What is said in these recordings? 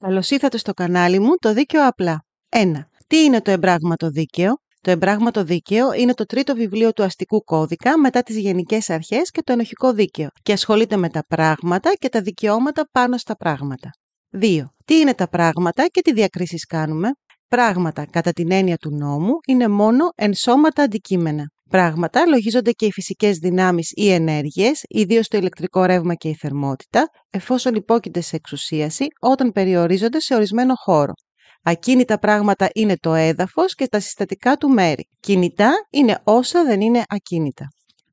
Καλώς ήρθατε στο κανάλι μου «Το Δίκαιο Απλά». 1. Τι είναι το εμπράγματο δίκαιο? Το εμπράγματο δίκαιο είναι το τρίτο βιβλίο του αστικού κώδικα μετά τις γενικές αρχές και το ενοχικό δίκαιο και ασχολείται με τα πράγματα και τα δικαιώματα πάνω στα πράγματα. 2. Τι είναι τα πράγματα και τι διακρίσεις κάνουμε? Πράγματα, κατά την έννοια του νόμου, είναι μόνο ενσώματα αντικείμενα. Πράγματα λογίζονται και οι φυσικές δυνάμεις ή ενέργειες, ιδίως το ηλεκτρικό ρεύμα και η θερμότητα, εφόσον υπόκεινται σε εξουσίαση όταν περιορίζονται σε ορισμένο χώρο. Ακίνητα πράγματα είναι το έδαφος και τα συστατικά του μέρη. Κινητά είναι όσα δεν είναι ακίνητα.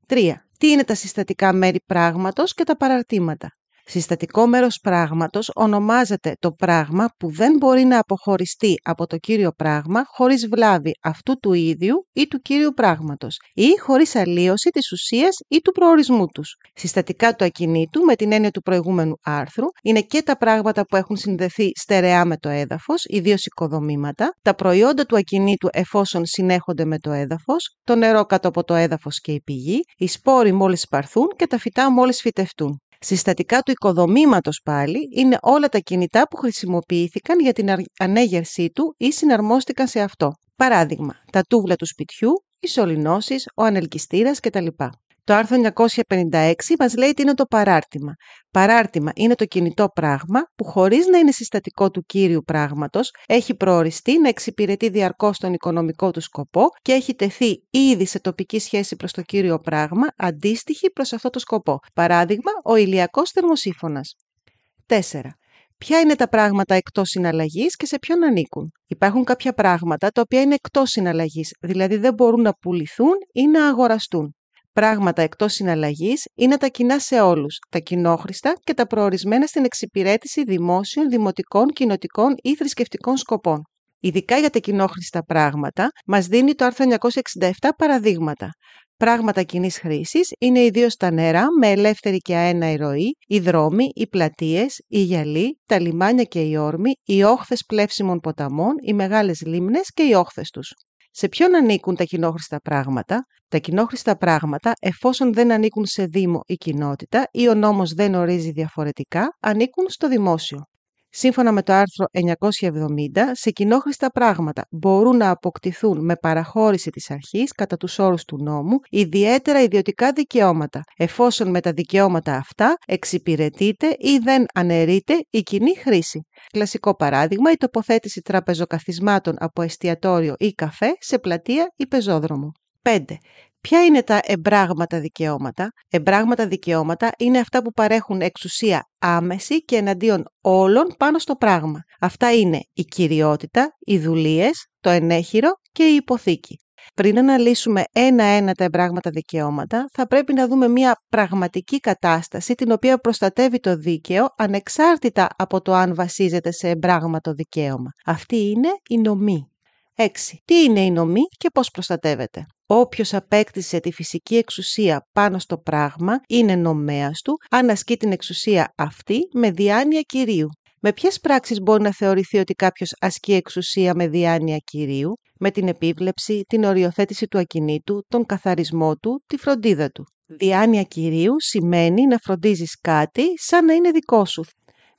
3. Τι είναι τα συστατικά μέρη πράγματος και τα παραρτήματα? Συστατικό μέρος πράγματος ονομάζεται το πράγμα που δεν μπορεί να αποχωριστεί από το κύριο πράγμα χωρίς βλάβη αυτού του ίδιου ή του κύριου πράγματος ή χωρίς αλλίωση της ουσίας ή του προορισμού τους. Συστατικά του ακινήτου, με την έννοια του προηγούμενου άρθρου, είναι και τα πράγματα που έχουν συνδεθεί στερεά με το έδαφος, ιδίως οικοδομήματα, τα προϊόντα του ακινήτου εφόσον συνέχονται με το έδαφος, το νερό κάτω από το έδαφος και η πηγή, οι σπόροι μόλις σπαρθούν και τα φυτά μόλις φυτευτούν. Συστατικά του οικοδομήματος πάλι είναι όλα τα κινητά που χρησιμοποιήθηκαν για την ανέγερσή του ή συναρμόστηκαν σε αυτό. Παράδειγμα, τα τούβλα του σπιτιού, οι σωληνώσεις, ο ανελκυστήρας κτλ. Το άρθρο 956 μας λέει τι είναι το παράρτημα. Παράρτημα είναι το κινητό πράγμα που χωρίς να είναι συστατικό του κύριου πράγματος έχει προοριστεί να εξυπηρετεί διαρκώς τον οικονομικό του σκοπό και έχει τεθεί ήδη σε τοπική σχέση προς το κύριο πράγμα αντίστοιχη προς αυτό το σκοπό. Παράδειγμα, ο ηλιακός θερμοσύφωνας. 4. Ποια είναι τα πράγματα εκτός συναλλαγής και σε ποιον ανήκουν? Υπάρχουν κάποια πράγματα τα οποία είναι εκτός συναλλαγής, δηλαδή δεν μπορούν να πουληθούν ή να αγοραστούν. Πράγματα εκτός συναλλαγής είναι τα κοινά σε όλους, τα κοινόχρηστα και τα προορισμένα στην εξυπηρέτηση δημόσιων, δημοτικών, κοινοτικών ή θρησκευτικών σκοπών. Ειδικά για τα κοινόχρηστα πράγματα, μας δίνει το άρθρο 967 παραδείγματα. Πράγματα κοινής χρήσης είναι ιδίως τα νερά με ελεύθερη και αέναη ροή, οι δρόμοι, οι πλατείες, οι γυαλί, τα λιμάνια και οι όρμοι, οι όχθες πλεύσιμων ποταμών, οι μεγάλες λίμνες και οι όχθες τους. Σε ποιον ανήκουν τα κοινόχρηστα πράγματα? Τα κοινόχρηστα πράγματα, εφόσον δεν ανήκουν σε δήμο ή κοινότητα ή ο νόμος δεν ορίζει διαφορετικά, ανήκουν στο δημόσιο. Σύμφωνα με το άρθρο 970, σε κοινόχρηστα πράγματα μπορούν να αποκτηθούν με παραχώρηση της αρχής κατά τους όρους του νόμου ιδιαίτερα ιδιωτικά δικαιώματα, εφόσον με τα δικαιώματα αυτά εξυπηρετείται ή δεν αναιρείται η κοινή χρήση. Κλασικό παράδειγμα, η τοποθέτηση τραπεζοκαθισμάτων από εστιατόριο ή καφέ σε πλατεία ή πεζόδρομο. 5. Ποια είναι τα εμπράγματα δικαιώματα? Εμπράγματα δικαιώματα είναι αυτά που παρέχουν εξουσία άμεση και εναντίον όλων πάνω στο πράγμα. Αυτά είναι η κυριότητα, οι δουλείες, το ενέχειρο και η υποθήκη. Πριν αναλύσουμε ένα-ένα τα εμπράγματα δικαιώματα, θα πρέπει να δούμε μια πραγματική κατάσταση την οποία προστατεύει το δίκαιο ανεξάρτητα από το αν βασίζεται σε εμπράγματο δικαίωμα. Αυτή είναι η νομή. 6. Τι είναι η νομή και πώς προστατεύεται? Όποιος απέκτησε τη φυσική εξουσία πάνω στο πράγμα είναι νομέας του αν ασκεί την εξουσία αυτή με διάνοια κυρίου. Με ποιες πράξεις μπορεί να θεωρηθεί ότι κάποιος ασκεί εξουσία με διάνοια κυρίου? Με την επίβλεψη, την οριοθέτηση του ακινήτου, τον καθαρισμό του, τη φροντίδα του. Διάνοια κυρίου σημαίνει να φροντίζεις κάτι σαν να είναι δικό σου.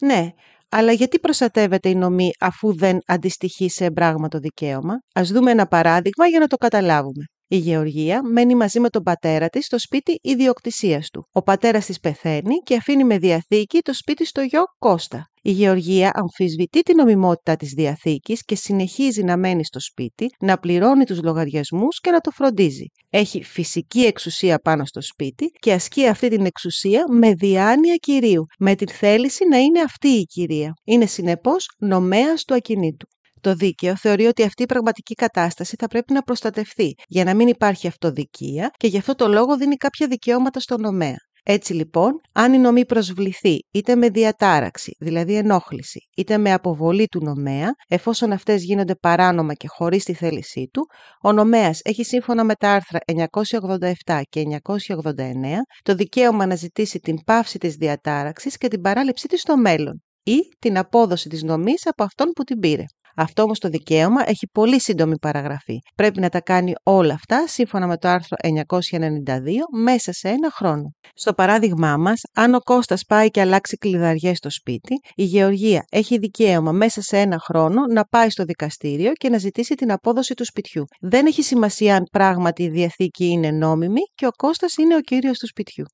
Ναι, αλλά γιατί προστατεύεται η νομή αφού δεν αντιστοιχεί σε εμπράγματο δικαίωμα? Ας δούμε ένα παράδειγμα για να το καταλάβουμε. Η Γεωργία μένει μαζί με τον πατέρα της στο σπίτι ιδιοκτησίας του. Ο πατέρας της πεθαίνει και αφήνει με διαθήκη το σπίτι στο γιο Κώστα. Η Γεωργία αμφισβητεί την νομιμότητα της διαθήκης και συνεχίζει να μένει στο σπίτι, να πληρώνει τους λογαριασμούς και να το φροντίζει. Έχει φυσική εξουσία πάνω στο σπίτι και ασκεί αυτή την εξουσία με διάνοια κυρίου, με την θέληση να είναι αυτή η κυρία. Είναι συνεπώς νομέας του ακινήτου. Το δίκαιο θεωρεί ότι αυτή η πραγματική κατάσταση θα πρέπει να προστατευθεί για να μην υπάρχει αυτοδικία και γι' αυτό το λόγο δίνει κάποια δικαιώματα στον νομέα. Έτσι λοιπόν, αν η νομή προσβληθεί είτε με διατάραξη, δηλαδή ενόχληση, είτε με αποβολή του νομέα, εφόσον αυτές γίνονται παράνομα και χωρίς τη θέλησή του, ο νομέας έχει σύμφωνα με τα άρθρα 987 και 989 το δικαίωμα να ζητήσει την πάυση της διατάραξης και την παράληψή της στο μέλλον ή την απόδοση της νομής από αυτόν που την πήρε. Αυτό όμως το δικαίωμα έχει πολύ σύντομη παραγραφή. Πρέπει να τα κάνει όλα αυτά σύμφωνα με το άρθρο 992 μέσα σε ένα χρόνο. Στο παράδειγμά μας, αν ο Κώστας πάει και αλλάξει κλειδαριές στο σπίτι, η Γεωργία έχει δικαίωμα μέσα σε ένα χρόνο να πάει στο δικαστήριο και να ζητήσει την απόδοση του σπιτιού. Δεν έχει σημασία αν πράγματι η διαθήκη είναι νόμιμη και ο Κώστας είναι ο κύριος του σπιτιού.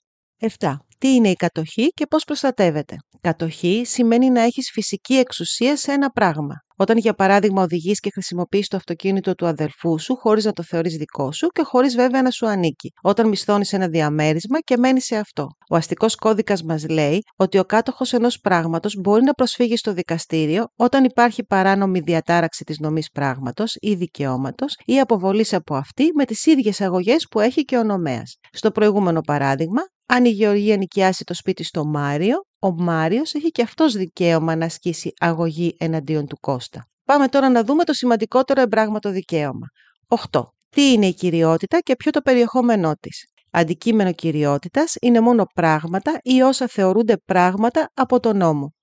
7. Τι είναι η κατοχή και πώς προστατεύεται? Κατοχή σημαίνει να έχεις φυσική εξουσία σε ένα πράγμα. Όταν για παράδειγμα οδηγείς και χρησιμοποιείς το αυτοκίνητο του αδελφού σου χωρίς να το θεωρείς δικό σου και χωρίς βέβαια να σου ανήκει. Όταν μισθώνεις ένα διαμέρισμα και μένεις σε αυτό. Ο αστικός κώδικας μας λέει ότι ο κάτοχος ενός πράγματος μπορεί να προσφύγει στο δικαστήριο όταν υπάρχει παράνομη διατάραξη της νομής πράγματος ή δικαιώματος ή αποβολής από αυτή με τις ίδιες αγωγές που έχει και ο νομέας. Στο προηγούμενο παράδειγμα, αν η Γεωργία νοικιάσει το σπίτι στο Μάριο, ο Μάριος έχει και αυτός δικαίωμα να ασκήσει αγωγή εναντίον του Κώστα. Πάμε τώρα να δούμε το σημαντικότερο εμπράγματο δικαίωμα. 8. Τι είναι η κυριότητα και ποιο το περιεχόμενό της? Αντικείμενο κυριότητας είναι μόνο πράγματα ή όσα θεωρούνται πράγματα από τον νόμο.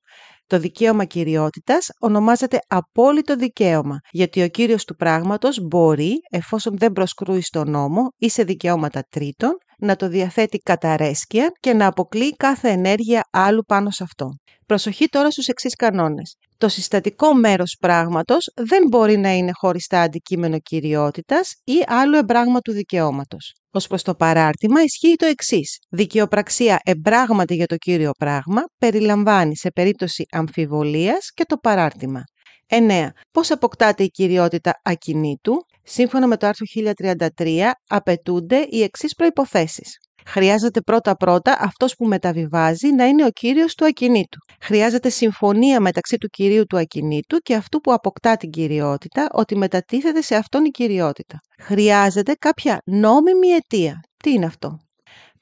Το δικαίωμα κυριότητας ονομάζεται απόλυτο δικαίωμα, γιατί ο κύριος του πράγματος μπορεί, εφόσον δεν προσκρούει στον νόμο ή σε δικαιώματα τρίτων, να το διαθέτει καταρέσκεια και να αποκλείει κάθε ενέργεια άλλου πάνω σε αυτό. Προσοχή τώρα στους εξής κανόνες. Το συστατικό μέρος πράγματος δεν μπορεί να είναι χωριστά αντικείμενο κυριότητας ή άλλου εμπράγματου δικαιώματος. Ως προς το παράρτημα ισχύει το εξής. Δικαιοπραξία εμπράγματη για το κύριο πράγμα περιλαμβάνει σε περίπτωση αμφιβολίας και το παράρτημα. 9. Πώς αποκτάται η κυριότητα ακινήτου? Σύμφωνα με το άρθρο 1033 απαιτούνται οι εξής προϋποθέσεις. Χρειάζεται πρώτα-πρώτα αυτός που μεταβιβάζει να είναι ο κύριος του ακινήτου. Χρειάζεται συμφωνία μεταξύ του κυρίου του ακινήτου και αυτού που αποκτά την κυριότητα ότι μετατίθεται σε αυτόν η κυριότητα. Χρειάζεται κάποια νόμιμη αιτία. Τι είναι αυτό?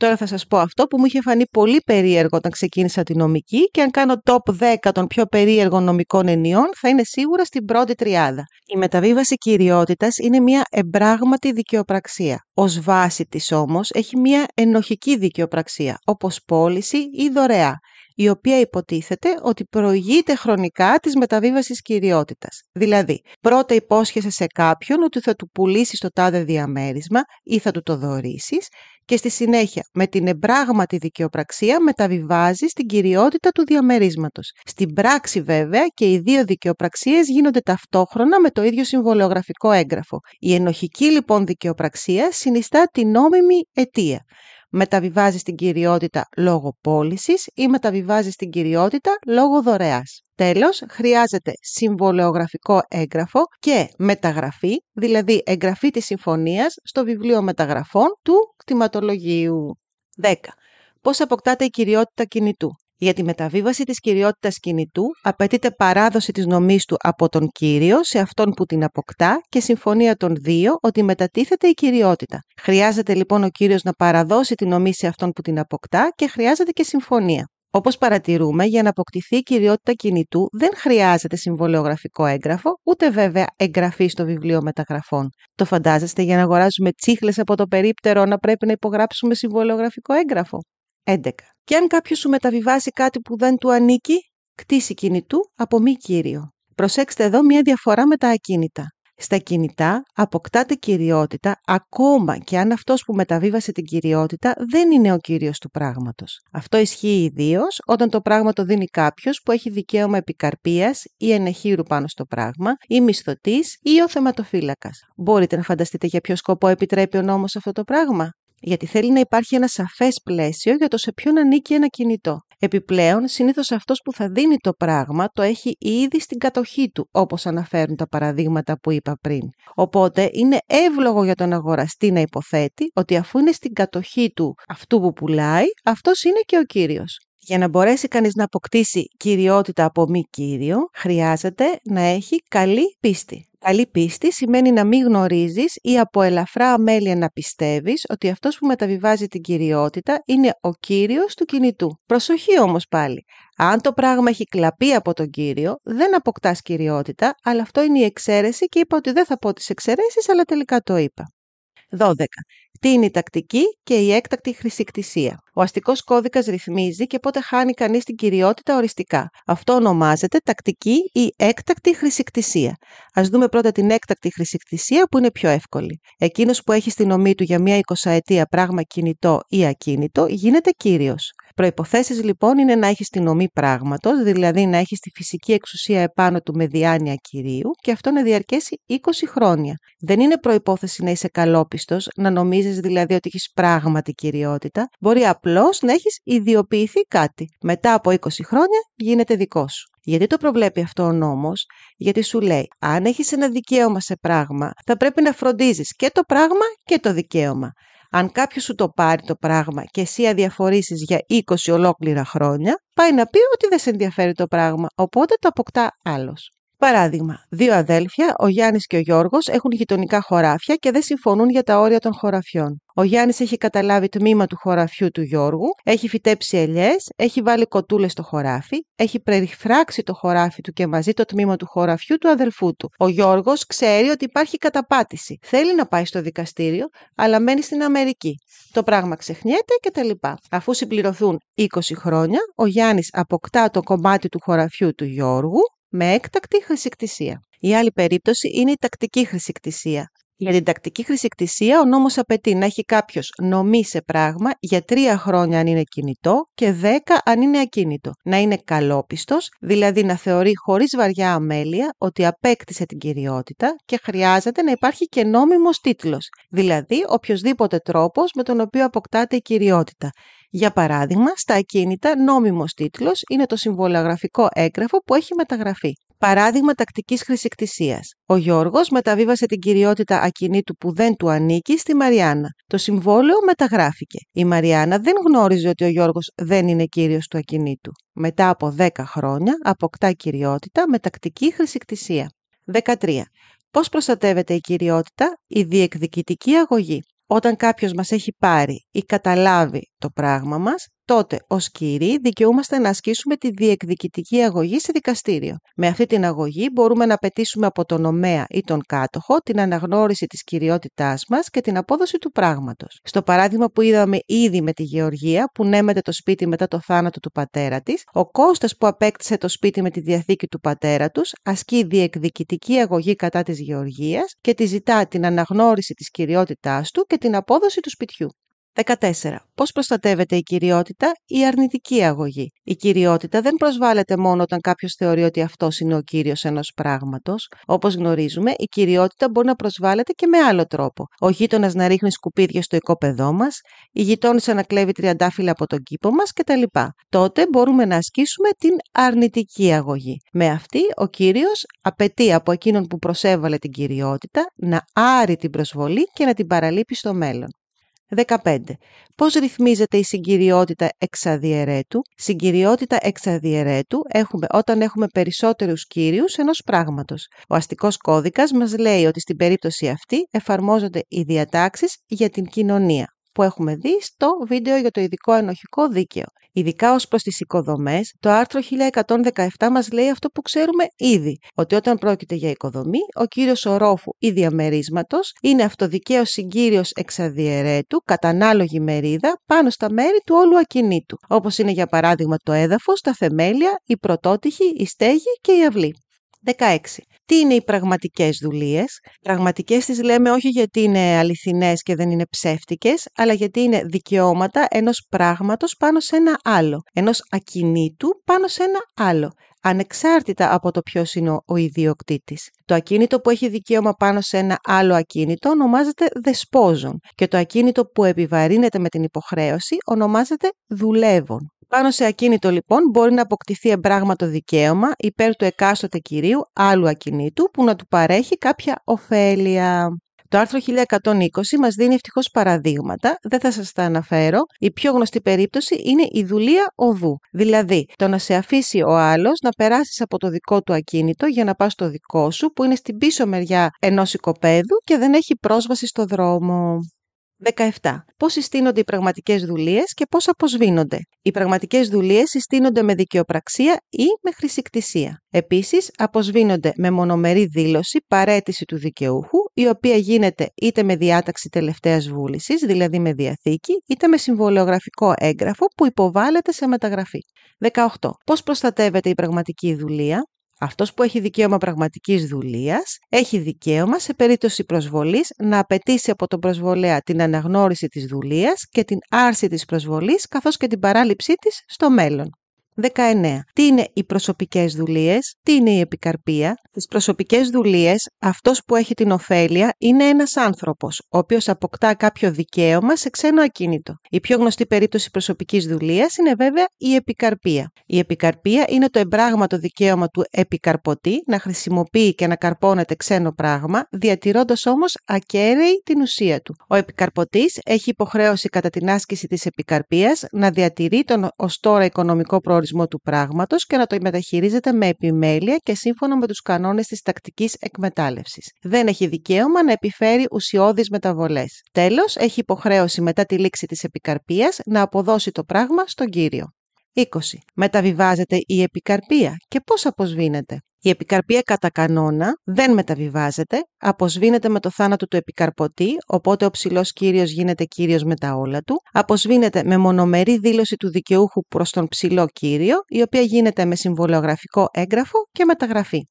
Τώρα θα σας πω αυτό που μου είχε φανεί πολύ περίεργο όταν ξεκίνησα τη νομική και αν κάνω top 10 των πιο περίεργων νομικών ενιών θα είναι σίγουρα στην πρώτη τριάδα. Η μεταβίβαση κυριότητας είναι μια εμπράγματη δικαιοπραξία. Ως βάση της όμως έχει μια ενοχική δικαιοπραξία, όπως πώληση ή δωρεά, η οποία υποτίθεται ότι προηγείται χρονικά της μεταβίβασης κυριότητας. Δηλαδή, πρώτα υπόσχεσαι σε κάποιον ότι θα του πουλήσεις το τάδε διαμέρισμα ή θα του το δωρήσεις και στη συνέχεια με την εμπράγματη δικαιοπραξία μεταβιβάζεις την κυριότητα του διαμερίσματος. Στην πράξη βέβαια και οι δύο δικαιοπραξίες γίνονται ταυτόχρονα με το ίδιο συμβολεογραφικό έγγραφο. Η ενοχική λοιπόν δικαιοπραξία συνιστά την νόμιμη αιτία. Μεταβιβάζεις την κυριότητα λόγω πώλησης ή μεταβιβάζεις την κυριότητα λόγω δωρεάς. Τέλος, χρειάζεται συμβολεογραφικό έγγραφο και μεταγραφή, δηλαδή εγγραφή της συμφωνίας στο βιβλίο μεταγραφών του κτηματολογίου. 10. Πώς αποκτάται η κυριότητα κινητού? Για τη μεταβίβαση της κυριότητας κινητού απαιτείται παράδοση της νομής του από τον κύριο σε αυτόν που την αποκτά και συμφωνία των δύο ότι μετατίθεται η κυριότητα. Χρειάζεται λοιπόν ο κύριος να παραδώσει τη νομή σε αυτόν που την αποκτά και χρειάζεται και συμφωνία. Όπως παρατηρούμε, για να αποκτηθεί η κυριότητα κινητού δεν χρειάζεται συμβολεογραφικό έγγραφο, ούτε βέβαια εγγραφή στο βιβλίο μεταγραφών. Το φαντάζεστε για να αγοράζουμε τσίχλες από το περίπτερο να πρέπει να υπογράψουμε συμβολεογραφικό έγγραφο? 11. Και αν κάποιος σου μεταβιβάσει κάτι που δεν του ανήκει, κτήση κινητού από μη κύριο. Προσέξτε εδώ μία διαφορά με τα ακίνητα. Στα κινητά αποκτάται κυριότητα ακόμα και αν αυτός που μεταβίβασε την κυριότητα δεν είναι ο κύριος του πράγματος. Αυτό ισχύει ιδίως όταν το πράγμα το δίνει κάποιος που έχει δικαίωμα επικαρπίας ή ενεχείρου πάνω στο πράγμα, ή μισθωτής ή ο θεματοφύλακας. Μπορείτε να φανταστείτε για ποιο σκοπό επιτρέπει ο νόμος αυτό το πράγμα? Γιατί θέλει να υπάρχει ένα σαφές πλαίσιο για το σε ποιον ανήκει ένα κινητό. Επιπλέον, συνήθως αυτός που θα δίνει το πράγμα το έχει ήδη στην κατοχή του, όπως αναφέρουν τα παραδείγματα που είπα πριν. Οπότε, είναι εύλογο για τον αγοραστή να υποθέτει ότι αφού είναι στην κατοχή του αυτού που πουλάει, αυτός είναι και ο κύριος. Για να μπορέσει κανείς να αποκτήσει κυριότητα από μη κύριο, χρειάζεται να έχει καλή πίστη. Καλή πίστη σημαίνει να μην γνωρίζεις ή από ελαφρά αμέλεια να πιστεύεις ότι αυτός που μεταβιβάζει την κυριότητα είναι ο κύριος του κινητού. Προσοχή όμως πάλι. Αν το πράγμα έχει κλαπεί από τον κύριο, δεν αποκτάς κυριότητα, αλλά αυτό είναι η εξαίρεση και είπα ότι δεν θα πω τις εξαιρέσεις, αλλά τελικά το είπα. 12. Τι είναι η τακτική και η έκτακτη χρησικτησία. Ο αστικός κώδικας ρυθμίζει και πότε χάνει κανείς την κυριότητα οριστικά. Αυτό ονομάζεται τακτική ή έκτακτη χρησικτησία. Ας δούμε πρώτα την έκτακτη χρησικτησία που είναι πιο εύκολη. Εκείνος που έχει στην ομή του για μια 20ετία πράγμα κινητό ή ακίνητο γίνεται κύριος. Προϋποθέσεις λοιπόν είναι να έχει στην ομή πράγματος, δηλαδή να έχει τη φυσική εξουσία επάνω του με διάνοια κυρίου και αυτό να διαρκέσει 20 χρόνια. Δεν είναι προϋπόθεση να είσαι καλόπιστος, να νομίζεις δηλαδή ότι έχεις πράγματι κυριότητα. Μπορεί απλώς να έχεις ιδιοποιηθεί κάτι. Μετά από 20 χρόνια γίνεται δικό σου. Γιατί το προβλέπει αυτό ο νόμος? Γιατί σου λέει, αν έχεις ένα δικαίωμα σε πράγμα, θα πρέπει να φροντίζεις και το πράγμα και το δικαίωμα. Αν κάποιος σου το πάρει το πράγμα και εσύ αδιαφορήσεις για 20 ολόκληρα χρόνια, πάει να πει ότι δεν σε ενδιαφέρει το πράγμα, οπότε το αποκτά άλλος. Παράδειγμα, δύο αδέλφια, ο Γιάννης και ο Γιώργος, έχουν γειτονικά χωράφια και δεν συμφωνούν για τα όρια των χωραφιών. Ο Γιάννης έχει καταλάβει τμήμα του χωραφιού του Γιώργου, έχει φυτέψει ελιές, έχει βάλει κοτούλες στο χωράφι, έχει περιφράξει το χωράφι του και μαζί το τμήμα του χωραφιού του αδελφού του. Ο Γιώργος ξέρει ότι υπάρχει καταπάτηση. Θέλει να πάει στο δικαστήριο, αλλά μένει στην Αμερική. Το πράγμα ξεχνιέται κτλ. Αφού συμπληρωθούν 20 χρόνια, ο Γιάννης αποκτά το κομμάτι του χωραφιού του Γιώργου με έκτακτη χρησικτησία. Η άλλη περίπτωση είναι η τακτική χρησικτησία. Για την τακτική χρησικτησία, ο νόμος απαιτεί να έχει κάποιος νομή σε πράγμα για 3 χρόνια αν είναι κινητό και 10 αν είναι ακίνητο. Να είναι καλόπιστος, δηλαδή να θεωρεί χωρίς βαριά αμέλεια ότι απέκτησε την κυριότητα και χρειάζεται να υπάρχει και νόμιμος τίτλος, δηλαδή οποιοσδήποτε τρόπος με τον οποίο αποκτάται η κυριότητα. Για παράδειγμα, στα ακίνητα νόμιμος τίτλος είναι το συμβολογραφικό έγγραφο που έχει μεταγραφεί. Παράδειγμα τακτικής χρησικτησίας. Ο Γιώργος μεταβίβασε την κυριότητα ακινήτου που δεν του ανήκει στη Μαριάννα. Το συμβόλαιο μεταγράφηκε. Η Μαριάννα δεν γνώριζε ότι ο Γιώργος δεν είναι κύριος του ακινήτου. Μετά από 10 χρόνια αποκτά κυριότητα με τακτική χρησικτησία. 13. Πώς προστατεύεται η κυριότητα? Η διεκδικητική αγωγή. Όταν κάποιος μας έχει πάρει ή καταλάβει το πράγμα μας, τότε ως κύριοι δικαιούμαστε να ασκήσουμε τη διεκδικητική αγωγή σε δικαστήριο. Με αυτή την αγωγή μπορούμε να απαιτήσουμε από τον νομέα ή τον κάτοχο την αναγνώριση της κυριότητάς μας και την απόδοση του πράγματος. Στο παράδειγμα που είδαμε ήδη με τη Γεωργία που νέμεται το σπίτι μετά το θάνατο του πατέρα της, ο Κώστας που απέκτησε το σπίτι με τη διαθήκη του πατέρα τους ασκεί διεκδικητική αγωγή κατά της Γεωργίας και τη ζητά την αναγνώριση της κυριότητάς του και την απόδοση του σπιτιού. 14. Πώς προστατεύεται η κυριότητα? Η αρνητική αγωγή. Η κυριότητα δεν προσβάλλεται μόνο όταν κάποιος θεωρεί ότι αυτός είναι ο κύριος ενός πράγματος. Όπως γνωρίζουμε, η κυριότητα μπορεί να προσβάλλεται και με άλλο τρόπο. Ο γείτονας να ρίχνει σκουπίδια στο οικόπεδό μας, η γειτόνισσα να κλέβει τριαντάφυλλα από τον κήπο μας κτλ. Τότε μπορούμε να ασκήσουμε την αρνητική αγωγή. Με αυτή, ο κύριος απαιτεί από εκείνον που προσέβαλε την κυριότητα να άρει την προσβολή και να την παραλείπει στο μέλλον. 15. Πώς ρυθμίζεται η συγκυριότητα εξαδιαιρέτου? Συγκυριότητα εξαδιαιρέτου έχουμε όταν έχουμε περισσότερους κύριους ενός πράγματος. Ο αστικός κώδικας μας λέει ότι στην περίπτωση αυτή εφαρμόζονται οι διατάξεις για την κοινωνία, που έχουμε δει στο βίντεο για το ειδικό ενοχικό δίκαιο. Ειδικά ως προς τις οικοδομές, το άρθρο 1117 μας λέει αυτό που ξέρουμε ήδη, ότι όταν πρόκειται για οικοδομή, ο κύριος ορόφου ή διαμερίσματος είναι αυτοδικαίως συγκύριος εξαδιαιρέτου κατά ανάλογη μερίδα πάνω στα μέρη του όλου ακινήτου, όπως είναι για παράδειγμα το έδαφος, τα θεμέλια, η πρωτότυχη, η στέγη και η αυλή. 16. Τι είναι οι πραγματικές δουλείες? Πραγματικές τις λέμε όχι γιατί είναι αληθινές και δεν είναι ψεύτικες, αλλά γιατί είναι δικαιώματα ενός πράγματος πάνω σε ένα άλλο, ενός ακινήτου πάνω σε ένα άλλο, ανεξάρτητα από το ποιος είναι ο ιδιοκτήτης. Το ακίνητο που έχει δικαίωμα πάνω σε ένα άλλο ακίνητο ονομάζεται δεσπόζων και το ακίνητο που επιβαρύνεται με την υποχρέωση ονομάζεται δουλεύων. Πάνω σε ακίνητο λοιπόν μπορεί να αποκτηθεί εμπράγματο δικαίωμα υπέρ του εκάστοτε κυρίου άλλου ακινήτου που να του παρέχει κάποια ωφέλεια. Το άρθρο 1120 μας δίνει ευτυχώς παραδείγματα, δεν θα σας τα αναφέρω. Η πιο γνωστή περίπτωση είναι η δουλεία οδού, δηλαδή το να σε αφήσει ο άλλος να περάσεις από το δικό του ακίνητο για να πας στο δικό σου που είναι στην πίσω μεριά ενός οικοπαίδου και δεν έχει πρόσβαση στο δρόμο. 17. Πώς συστήνονται οι πραγματικές δουλείες και πώς αποσβήνονται? Οι πραγματικές δουλείες συστήνονται με δικαιοπραξία ή με χρησικτησία. Επίσης, αποσβήνονται με μονομερή δήλωση, παραίτηση του δικαιούχου η οποία γίνεται είτε με διάταξη τελευταίας βούλησης, δηλαδή με διαθήκη, είτε με συμβολιογραφικό έγγραφο που υποβάλλεται σε μεταγραφή. 18. Πώς προστατεύεται η πραγματική δουλεία? Αυτός που έχει δικαίωμα πραγματικής δουλείας έχει δικαίωμα σε περίπτωση προσβολής να απαιτήσει από τον προσβολέα την αναγνώριση της δουλείας και την άρση της προσβολής καθώς και την παράληψή της στο μέλλον. 19. Τι είναι οι προσωπικές δουλείες? Τι είναι η επικαρπία? Στις προσωπικές δουλείες, αυτός που έχει την ωφέλεια είναι ένας άνθρωπος, ο οποίος αποκτά κάποιο δικαίωμα σε ξένο ακίνητο. Η πιο γνωστή περίπτωση προσωπικής δουλείας είναι βέβαια η επικαρπία. Η επικαρπία είναι το εμπράγματο δικαίωμα του επικαρπωτή να χρησιμοποιεί και να καρπώνεται ξένο πράγμα, διατηρώντας όμως ακέραιη την ουσία του. Ο επικαρπωτής έχει υποχρέωση κατά την άσκηση της επικαρπίας να διατηρεί τον ως τώρα οικονομικό προορισμό του πράγματος και να το μεταχειρίζεται με επιμέλεια και σύμφωνα με τους κανόνες της τακτικής εκμετάλλευσης. Δεν έχει δικαίωμα να επιφέρει ουσιώδεις μεταβολές. Τέλος, έχει υποχρέωση μετά τη λήξη της επικαρπίας να αποδώσει το πράγμα στον κύριο. 20. Μεταβιβάζεται η επικαρπία και πώς αποσβήνεται? Η επικαρπία κατά κανόνα δεν μεταβιβάζεται, αποσβήνεται με το θάνατο του επικαρπωτή, οπότε ο ψηλός κύριος γίνεται κύριος με τα όλα του, αποσβήνεται με μονομερή δήλωση του δικαιούχου προς τον ψηλό κύριο, η οποία γίνεται με συμβολιογραφικό έγγραφο και μεταγραφή.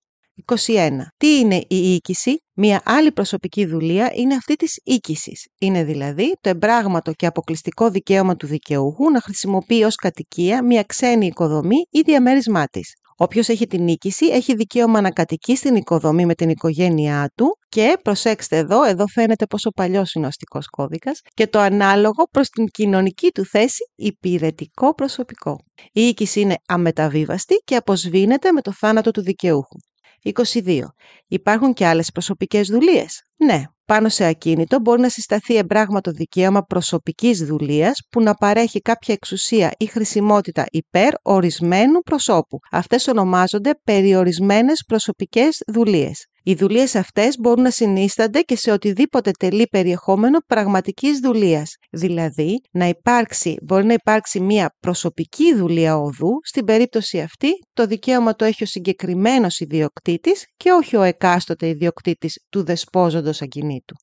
21. Τι είναι η οίκηση? Μία άλλη προσωπική δουλεία είναι αυτή της οίκησης. Είναι δηλαδή το εμπράγματο και αποκλειστικό δικαίωμα του δικαιούχου να χρησιμοποιεί ως κατοικία μία ξένη οικοδομή ή διαμέρισμά της. Όποιος έχει την οίκηση έχει δικαίωμα να κατοικεί στην οικοδομή με την οικογένειά του και προσέξτε εδώ φαίνεται πόσο παλιός είναι ο αστικός κώδικας και το ανάλογο προς την κοινωνική του θέση υπηρετικό προσωπικό. Η οίκηση είναι αμεταβίβαστη και αποσβήνεται με το θάνατο του δικαιούχου. 22. Υπάρχουν και άλλες προσωπικές δουλείες? Ναι. Πάνω σε ακίνητο μπορεί να συσταθεί εμπράγματο δικαίωμα προσωπικής δουλείας που να παρέχει κάποια εξουσία ή χρησιμότητα υπέρ ορισμένου προσώπου. Αυτές ονομάζονται περιορισμένες προσωπικές δουλείες. Οι δουλείες αυτές μπορούν να συνίστανται και σε οτιδήποτε τελεί περιεχόμενο πραγματικής δουλείας. Δηλαδή, μπορεί να υπάρξει μία προσωπική δουλεία οδού, στην περίπτωση αυτή το δικαίωμα το έχει ο συγκεκριμένος ιδιοκτήτης και όχι ο εκάστοτε ιδιοκτήτης του δεσπόζοντος ακινήτου.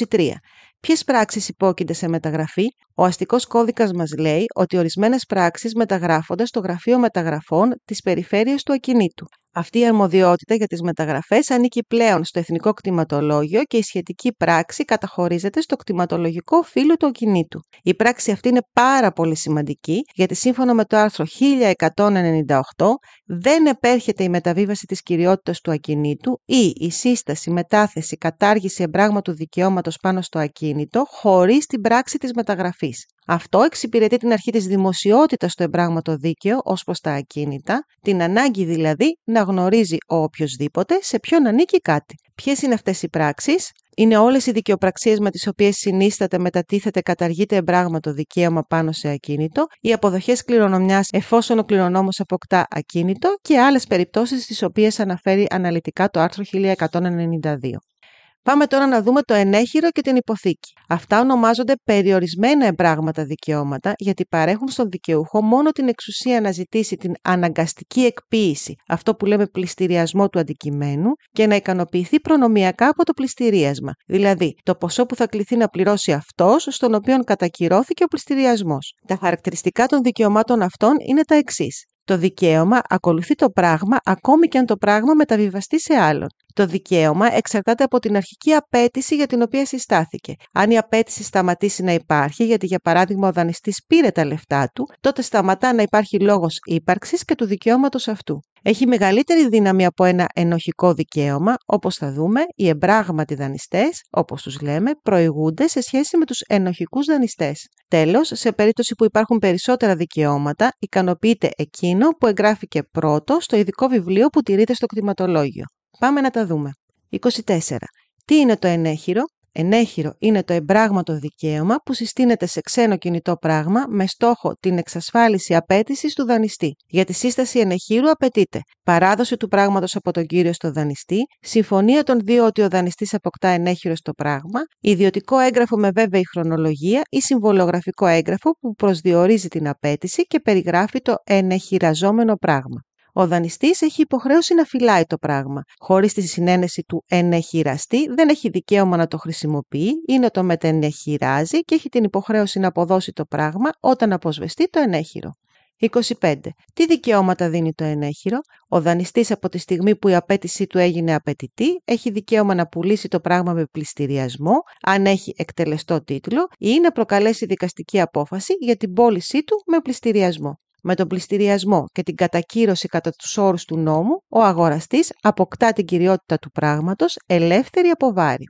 23. Ποιες πράξεις υπόκεινται σε μεταγραφή? Ο αστικός κώδικας μας λέει ότι ορισμένες πράξεις μεταγράφονται στο Γραφείο Μεταγραφών της Περιφέρειας του Ακινήτου. Αυτή η αρμοδιότητα για τις μεταγραφές ανήκει πλέον στο Εθνικό Κτηματολόγιο και η σχετική πράξη καταχωρίζεται στο κτηματολογικό φύλλο του ακινήτου. Η πράξη αυτή είναι πάρα πολύ σημαντική γιατί σύμφωνα με το άρθρο 1198 δεν επέρχεται η μεταβίβαση της κυριότητας του ακινήτου ή η σύσταση, μετάθεση, κατάργηση εμπράγματου δικαιώματος πάνω στο ακίνητο χωρίς την πράξη της μεταγραφής. Αυτό εξυπηρετεί την αρχή της δημοσιότητας στο εμπράγματο δίκαιο ως προς τα ακίνητα, την ανάγκη δηλαδή να γνωρίζει ο οποιοσδήποτε σε ποιον ανήκει κάτι. Ποιες είναι αυτές οι πράξεις? Είναι όλες οι δικαιοπραξίες με τις οποίες συνίσταται, μετατίθεται, καταργείται εμπράγματο δικαίωμα πάνω σε ακίνητο, οι αποδοχές κληρονομιάς εφόσον ο κληρονόμος αποκτά ακίνητο και άλλες περιπτώσεις στις οποίες αναφέρει αναλυτικά το άρθρο 1192. Πάμε τώρα να δούμε το ενέχειρο και την υποθήκη. Αυτά ονομάζονται περιορισμένα εμπράγματα δικαιώματα γιατί παρέχουν στον δικαιούχο μόνο την εξουσία να ζητήσει την αναγκαστική εκποίηση, αυτό που λέμε πληστηριασμό του αντικειμένου, και να ικανοποιηθεί προνομιακά από το πληστηρίασμα, δηλαδή το ποσό που θα κληθεί να πληρώσει αυτός στον οποίον κατακυρώθηκε ο πληστηριασμός. Τα χαρακτηριστικά των δικαιωμάτων αυτών είναι τα εξής. Το δικαίωμα ακολουθεί το πράγμα ακόμη και αν το πράγμα μεταβιβαστεί σε άλλον. Το δικαίωμα εξαρτάται από την αρχική απέτηση για την οποία συστάθηκε. Αν η απέτηση σταματήσει να υπάρχει, γιατί για παράδειγμα ο δανειστής πήρε τα λεφτά του, τότε σταματά να υπάρχει λόγος ύπαρξης και του δικαιώματος αυτού. Έχει μεγαλύτερη δύναμη από ένα ενοχικό δικαίωμα, όπως θα δούμε, οι εμπράγματοι δανειστές, όπως τους λέμε, προηγούνται σε σχέση με τους ενοχικούς δανειστές. Τέλος, σε περίπτωση που υπάρχουν περισσότερα δικαιώματα, ικανοποιείται εκείνο που εγγράφηκε πρώτο στο ειδικό βιβλίο που τηρείται στο κτηματολόγιο. Πάμε να τα δούμε. 24. Τι είναι το ενέχειρο? Ενέχειρο είναι το εμπράγματο δικαίωμα που συστήνεται σε ξένο κινητό πράγμα με στόχο την εξασφάλιση απέτησης του δανειστή. Για τη σύσταση ενεχείρου απαιτείται παράδοση του πράγματος από τον κύριο στο δανειστή, συμφωνία των δύο ότι ο δανειστής αποκτά ενέχειρο στο πράγμα, ιδιωτικό έγγραφο με βέβαιη χρονολογία ή συμβολιογραφικό έγγραφο που προσδιορίζει την απέτηση και περιγράφει το ενεχειραζόμενο πράγμα. Ο δανειστής έχει υποχρέωση να φυλάει το πράγμα. Χωρίς τη συνένεση του ενεχειραστή δεν έχει δικαίωμα να το χρησιμοποιεί ή να το μετενεχειράζει και έχει την υποχρέωση να αποδώσει το πράγμα όταν αποσβεστεί το ενέχειρο. 25. Τι δικαιώματα δίνει το ενέχειρο? Ο δανειστής από τη στιγμή που η απέτησή του έγινε απαιτητή έχει δικαίωμα να πουλήσει το πράγμα με πληστηριασμό αν έχει εκτελεστό τίτλο ή να προκαλέσει δικαστική απόφαση για την πώλησή του με πληστηριασμό. Με τον πληστηριασμό και την κατακύρωση κατά τους όρους του νόμου, ο αγοραστής αποκτά την κυριότητα του πράγματος ελεύθερη από βάρη.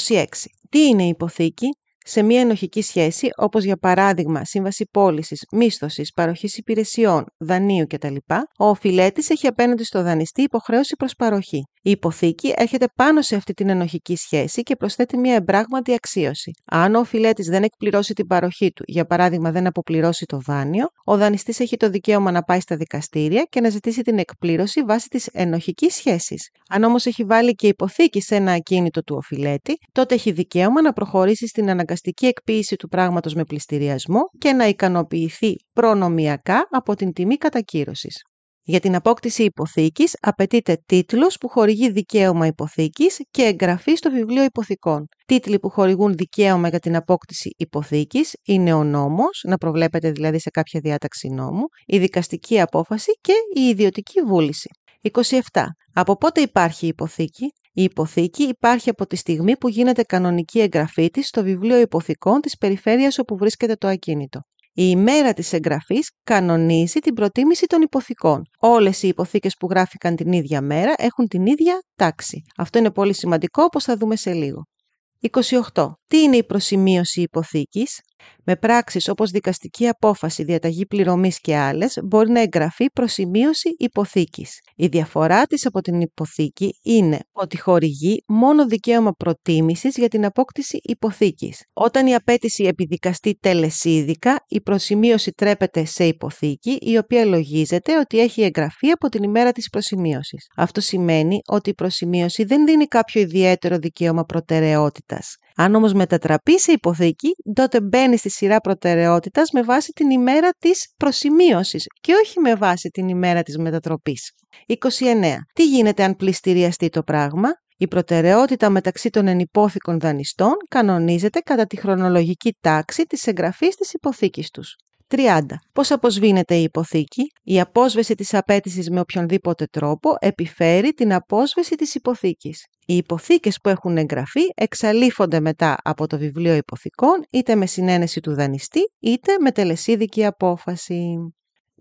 26. Τι είναι η υποθήκη? Σε μια ενοχική σχέση, όπως για παράδειγμα σύμβαση πώλησης, μίσθωσης, παροχής υπηρεσιών, δανείου κτλ., ο οφειλέτης έχει απέναντι στο δανειστή υποχρέωση προς παροχή. Η υποθήκη έρχεται πάνω σε αυτή την ενοχική σχέση και προσθέτει μια εμπράγματη αξίωση. Αν ο οφειλέτης δεν εκπληρώσει την παροχή του, για παράδειγμα δεν αποπληρώσει το δάνειο, ο δανειστής έχει το δικαίωμα να πάει στα δικαστήρια και να ζητήσει την εκπλήρωση βάσει της ενοχικής σχέσης. Αν όμως έχει βάλει και υποθήκη σε ένα ακίνητο του οφειλέτη, τότε έχει δικαίωμα να προχωρήσει στην αναγκαστική εκποίηση του πράγματος με πληστηριασμό και να ικανοποιηθεί προνομιακά από την τιμή κατακύρωσης. Για την απόκτηση υποθήκης απαιτείται τίτλος που χορηγεί δικαίωμα υποθήκης και εγγραφή στο βιβλίο υποθηκών. Τίτλοι που χορηγούν δικαίωμα για την απόκτηση υποθήκης είναι ο νόμος, να προβλέπεται δηλαδή σε κάποια διάταξη νόμου, η δικαστική απόφαση και η ιδιωτική βούληση. 27. Από πότε υπάρχει η υποθήκη? Η υποθήκη υπάρχει από τη στιγμή που γίνεται κανονική εγγραφή της στο βιβλίο υποθηκών της περιφέρειας όπου βρίσκεται το ακίνητο. Η ημέρα της εγγραφής κανονίζει την προτίμηση των υποθηκών. Όλες οι υποθήκες που γράφηκαν την ίδια μέρα έχουν την ίδια τάξη. Αυτό είναι πολύ σημαντικό, όπως θα δούμε σε λίγο. 28. Τι είναι η προσημείωση υποθήκης? Με πράξεις όπως δικαστική απόφαση, διαταγή πληρωμής και άλλες μπορεί να εγγραφεί προσημείωση υποθήκης. Η διαφορά της από την υποθήκη είναι ότι χορηγεί μόνο δικαίωμα προτίμησης για την απόκτηση υποθήκης. Όταν η απέτηση επιδικαστεί τελεσίδικα, η προσημείωση τρέπεται σε υποθήκη, η οποία λογίζεται ότι έχει εγγραφεί από την ημέρα της προσημείωσης. Αυτό σημαίνει ότι η προσημείωση δεν δίνει κάποιο ιδιαίτερο δικαίωμα προτεραιότητας. Αν όμως μετατραπεί σε υποθήκη, τότε μπαίνει στη σειρά προτεραιότητας με βάση την ημέρα της προσημείωσης και όχι με βάση την ημέρα της μετατροπής. 29. Τι γίνεται αν πληστηριαστεί το πράγμα? Η προτεραιότητα μεταξύ των ενυπόθηκων δανειστών κανονίζεται κατά τη χρονολογική τάξη της εγγραφής της υποθήκης τους. 30. Πώς αποσβήνεται η υποθήκη? Η απόσβεση της απέτησης με οποιονδήποτε τρόπο επιφέρει την απόσβεση της υποθήκης. Οι υποθήκες που έχουν εγγραφεί εξαλείφονται μετά από το βιβλίο υποθηκών είτε με συνένεση του δανειστή είτε με τελεσίδικη απόφαση.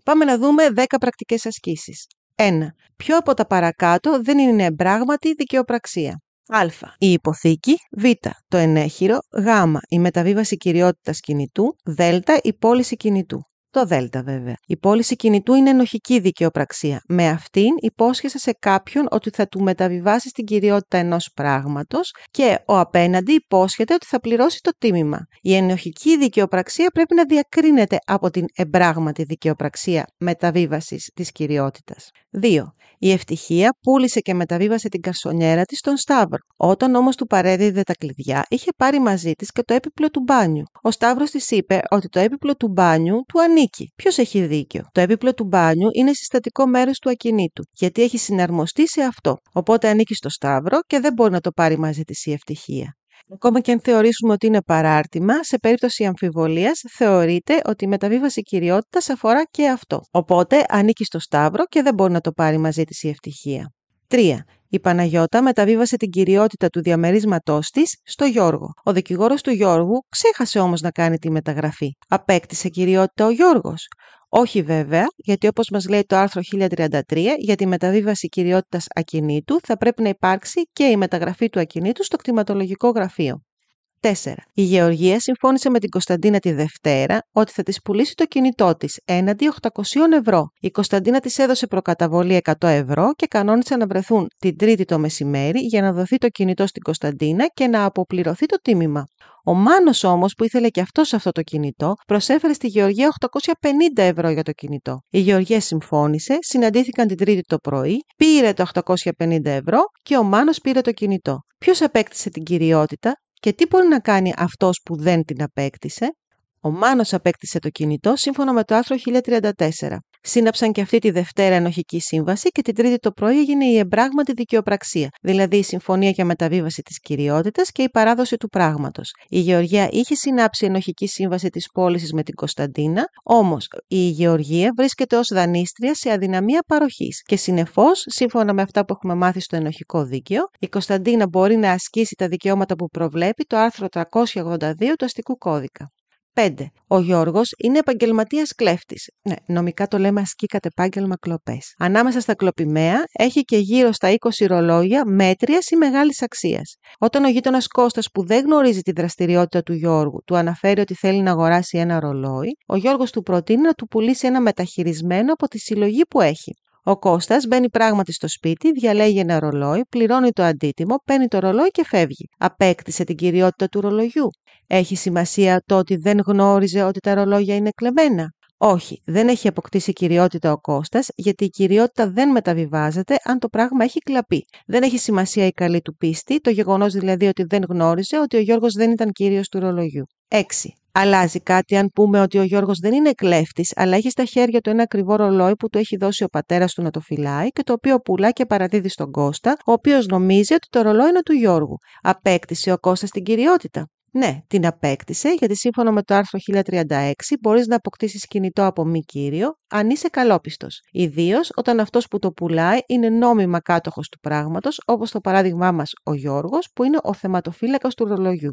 Πάμε να δούμε 10 πρακτικές ασκήσεις. 1. Ποιο από τα παρακάτω δεν είναι εμπράγματη δικαιοπραξία? Α. Η υποθήκη. Β. Το ενέχειρο. Γ. Η μεταβίβαση κυριότητας κινητού. Δ. Η πώληση κινητού. Το Δ βέβαια. Η πώληση κινητού είναι ενοχική δικαιοπραξία. Με αυτήν υπόσχεσαι σε κάποιον ότι θα του μεταβιβάσει την κυριότητα ενός πράγματος και ο απέναντι υπόσχεται ότι θα πληρώσει το τίμημα. Η ενοχική δικαιοπραξία πρέπει να διακρίνεται από την εμπράγματη δικαιοπραξία μεταβίβασης της κυριότητας. 2. Η Ευτυχία πούλησε και μεταβίβασε την καρσονιέρα της στον Σταύρο. Όταν όμως του παρέδιδε τα κλειδιά, είχε πάρει μαζί της και το έπιπλο του μπάνιου. Ο Σταύρος της είπε ότι το έπιπλο του μπάνιου του ανήκει. Ποιος έχει δίκιο? Το έπιπλο του μπάνιου είναι συστατικό μέρος του ακινήτου, γιατί έχει συναρμοστεί σε αυτό. Οπότε ανήκει στο Σταύρο και δεν μπορεί να το πάρει μαζί της η Ευτυχία. Ακόμα και αν θεωρήσουμε ότι είναι παράρτημα, σε περίπτωση αμφιβολίας θεωρείται ότι η μεταβίβαση κυριότητας αφορά και αυτό. Οπότε ανήκει στο Σταύρο και δεν μπορεί να το πάρει μαζί της η Ευτυχία. 3. Η Παναγιώτα μεταβίβασε την κυριότητα του διαμερίσματός της στο Γιώργο. Ο δικηγόρος του Γιώργου ξέχασε όμως να κάνει τη μεταγραφή. Απέκτησε κυριότητα ο Γιώργος? Όχι βέβαια, γιατί όπως μας λέει το άρθρο 1033, για τη μεταβίβαση κυριότητας ακινήτου θα πρέπει να υπάρξει και η μεταγραφή του ακινήτου στο κτηματολογικό γραφείο. 4. Η Γεωργία συμφώνησε με την Κωνσταντίνα τη Δευτέρα ότι θα της πουλήσει το κινητό της έναντι 800 ευρώ. Η Κωνσταντίνα της έδωσε προκαταβολή 100 ευρώ και κανόνισε να βρεθούν την Τρίτη το μεσημέρι για να δοθεί το κινητό στην Κωνσταντίνα και να αποπληρωθεί το τίμημα. Ο Μάνος όμως, που ήθελε και αυτός αυτό το κινητό, προσέφερε στη Γεωργία 850 ευρώ για το κινητό. Η Γεωργία συμφώνησε, συναντήθηκαν την Τρίτη το πρωί, πήρε το 850 ευρώ και ο Μάνος πήρε το κινητό. Ποιος απέκτησε την κυριότητα? Και τι μπορεί να κάνει αυτός που δεν την απέκτησε? Ο Μάνος απέκτησε το κινητό σύμφωνα με το άρθρο 1034. Σύναψαν και αυτή τη Δευτέρα ενοχική σύμβαση και την Τρίτη το πρωί έγινε η εμπράγματη δικαιοπραξία, δηλαδή η συμφωνία για μεταβίβαση της κυριότητας και η παράδοση του πράγματος. Η Γεωργία είχε συνάψει ενοχική σύμβαση της πώλησης με την Κωνσταντίνα, όμως η Γεωργία βρίσκεται ως δανείστρια σε αδυναμία παροχής και συνεφώς, σύμφωνα με αυτά που έχουμε μάθει στο ενοχικό δίκαιο, η Κωνσταντίνα μπορεί να ασκήσει τα δικαιώματα που προβλέπει το άρθρο 382 του αστικού κώδικα. 5. Ο Γιώργος είναι επαγγελματίας κλέφτης. Ναι, νομικά το λέμε ασκεί κατ' επάγγελμα κλοπές. Ανάμεσα στα κλοπημαία έχει και γύρω στα 20 ρολόγια μέτριας ή μεγάλης αξίας. Όταν ο γείτονας Κώστας, που δεν γνωρίζει τη δραστηριότητα του Γιώργου, του αναφέρει ότι θέλει να αγοράσει ένα ρολόι, ο Γιώργος του προτείνει να του πουλήσει ένα μεταχειρισμένο από τη συλλογή που έχει. Ο Κώστας μπαίνει πράγματι στο σπίτι, διαλέγει ένα ρολόι, πληρώνει το αντίτιμο, παίρνει το ρολόι και φεύγει. Απέκτησε την κυριότητα του ρολογιού. Έχει σημασία το ότι δεν γνώριζε ότι τα ρολόγια είναι κλεμμένα? Όχι, δεν έχει αποκτήσει κυριότητα ο Κώστας, γιατί η κυριότητα δεν μεταβιβάζεται αν το πράγμα έχει κλαπεί. Δεν έχει σημασία η καλή του πίστη, το γεγονός δηλαδή ότι δεν γνώριζε ότι ο Γιώργος δεν ήταν κύριος του ρολογιού. 6. Αλλάζει κάτι αν πούμε ότι ο Γιώργος δεν είναι κλέφτης, αλλά έχει στα χέρια του ένα ακριβό ρολόι που του έχει δώσει ο πατέρας του να το φυλάει και το οποίο πουλά και παραδίδει στον Κώστα, ο οποίος νομίζει ότι το ρολόι είναι του Γιώργου. Απέκτησε ο Κώστας την κυριότητα? Ναι, την απέκτησε, γιατί σύμφωνα με το άρθρο 1036 μπορείς να αποκτήσεις κινητό από μη κύριο αν είσαι καλόπιστος. Ιδίως όταν αυτός που το πουλάει είναι νόμιμα κάτοχος του πράγματος, όπως το παράδειγμά μας ο Γιώργος, που είναι ο θεματοφύλακας του ρολογιού.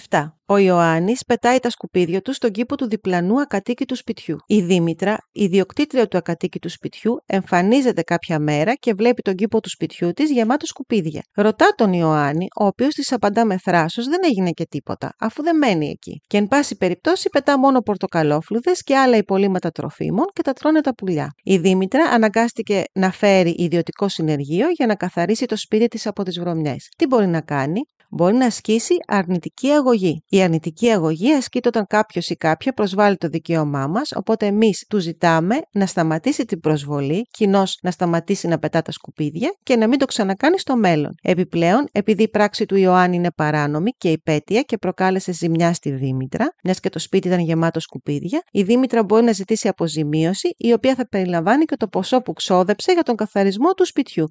7. Ο Ιωάννης πετάει τα σκουπίδια του στον κήπο του διπλανού ακατοίκητου σπιτιού. Η Δήμητρα, ιδιοκτήτρια του ακατοίκητου σπιτιού, εμφανίζεται κάποια μέρα και βλέπει τον κήπο του σπιτιού της γεμάτο σκουπίδια. Ρωτά τον Ιωάννη, ο οποίος της απαντά με θράσος: δεν έγινε και τίποτα, αφού δεν μένει εκεί. Και εν πάση περιπτώσει πετά μόνο πορτοκαλόφλουδες και άλλα υπολείμματα τροφίμων και τα τρώνε τα πουλιά. Η Δήμητρα αναγκάστηκε να φέρει ιδιωτικό συνεργείο για να καθαρίσει το σπίτι της από τις βρωμιές. Τι μπορεί να κάνει? Μπορεί να ασκήσει αρνητική αγωγή. Η αρνητική αγωγή ασκείται όταν κάποιος ή κάποια προσβάλλει το δικαίωμά μας, οπότε εμείς του ζητάμε να σταματήσει την προσβολή, κοινώς να σταματήσει να πετά τα σκουπίδια και να μην το ξανακάνει στο μέλλον. Επιπλέον, επειδή η πράξη του Ιωάννη είναι παράνομη και υπαίτεια και προκάλεσε ζημιά στη Δήμητρα, μιας και το σπίτι ήταν γεμάτο σκουπίδια, η Δήμητρα μπορεί να ζητήσει αποζημίωση, η οποία θα περιλαμβάνει και το ποσό που ξόδεψε για τον καθαρισμό του σπιτιού.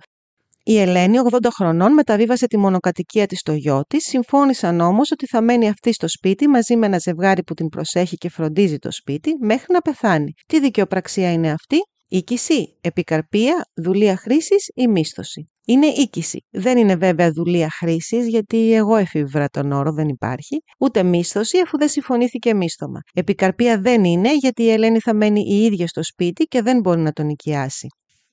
Η Ελένη, 80 χρονών, μεταβίβασε τη μονοκατοικία της στο γιο της, συμφώνησαν όμως ότι θα μένει αυτή στο σπίτι μαζί με ένα ζευγάρι που την προσέχει και φροντίζει το σπίτι μέχρι να πεθάνει. Τι δικαιοπραξία είναι αυτή? Οίκηση, επικαρπία, δουλεία χρήσης ή μίσθωση? Είναι οίκηση. Δεν είναι βέβαια δουλεία χρήσης, γιατί εγώ εφήβρα τον όρο, δεν υπάρχει, ούτε μίσθωση, αφού δεν συμφωνήθηκε μίσθωμα. Επικαρπία δεν είναι, γιατί η Ελένη θα μένει η ίδια στο σπίτι και δεν μπορεί να τον νοικιάσει.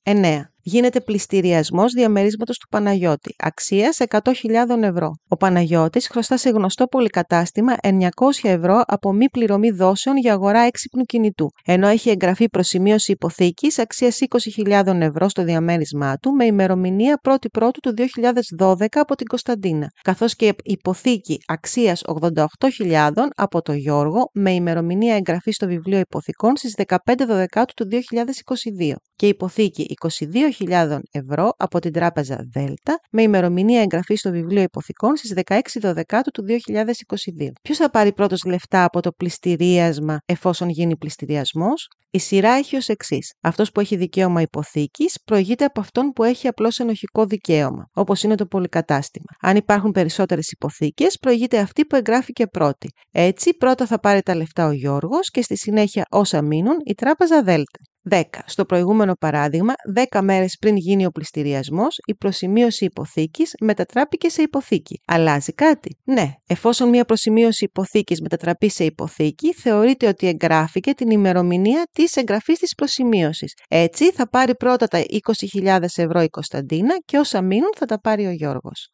9. Γίνεται πληστηριασμός διαμερίσματος του Παναγιώτη, αξίας 100.000 ευρώ. Ο Παναγιώτης χρωστά σε γνωστό πολυκατάστημα 900 ευρώ από μη πληρωμή δόσεων για αγορά έξυπνου κινητού, ενώ έχει εγγραφεί προσημείωση υποθήκης αξίας 20.000 ευρώ στο διαμέρισμά του με ημερομηνία 1η του 2012 από την Κωνσταντίνα, καθώς και υποθήκη αξίας 88.000 από τον Γιώργο με ημερομηνία εγγραφή στο βιβλίο υποθηκών στις 15 Δεκάτου του 2022 και υποθήκη 22.000 ευρώ από την τράπεζα Δέλτα με ημερομηνία εγγραφή στο βιβλίο υποθηκών στις 16 Δεκάτου του 2022. Ποιος θα πάρει πρώτος λεφτά από το πληστηρίασμα εφόσον γίνει πληστηριασμός? Η σειρά έχει ως εξής. Αυτός που έχει δικαίωμα υποθήκης προηγείται από αυτόν που έχει απλώς ενοχικό δικαίωμα, όπως είναι το πολυκατάστημα. Αν υπάρχουν περισσότερες υποθήκες, προηγείται αυτή που εγγράφηκε πρώτη. Έτσι, πρώτα θα πάρει τα λεφτά ο Γιώργος και στη συνέχεια όσα μείνουν η τράπεζα Δέλτα. 10. Στο προηγούμενο παράδειγμα, 10 μέρες πριν γίνει ο πληστηριασμός, η προσημείωση υποθήκης μετατράπηκε σε υποθήκη. Αλλάζει κάτι? Ναι. Εφόσον μια προσημείωση υποθήκης μετατραπεί σε υποθήκη, θεωρείται ότι εγγράφηκε την ημερομηνία της εγγραφής της προσημείωσης. Έτσι, θα πάρει πρώτα τα 20.000 ευρώ η Κωνσταντίνα και όσα μείνουν θα τα πάρει ο Γιώργος.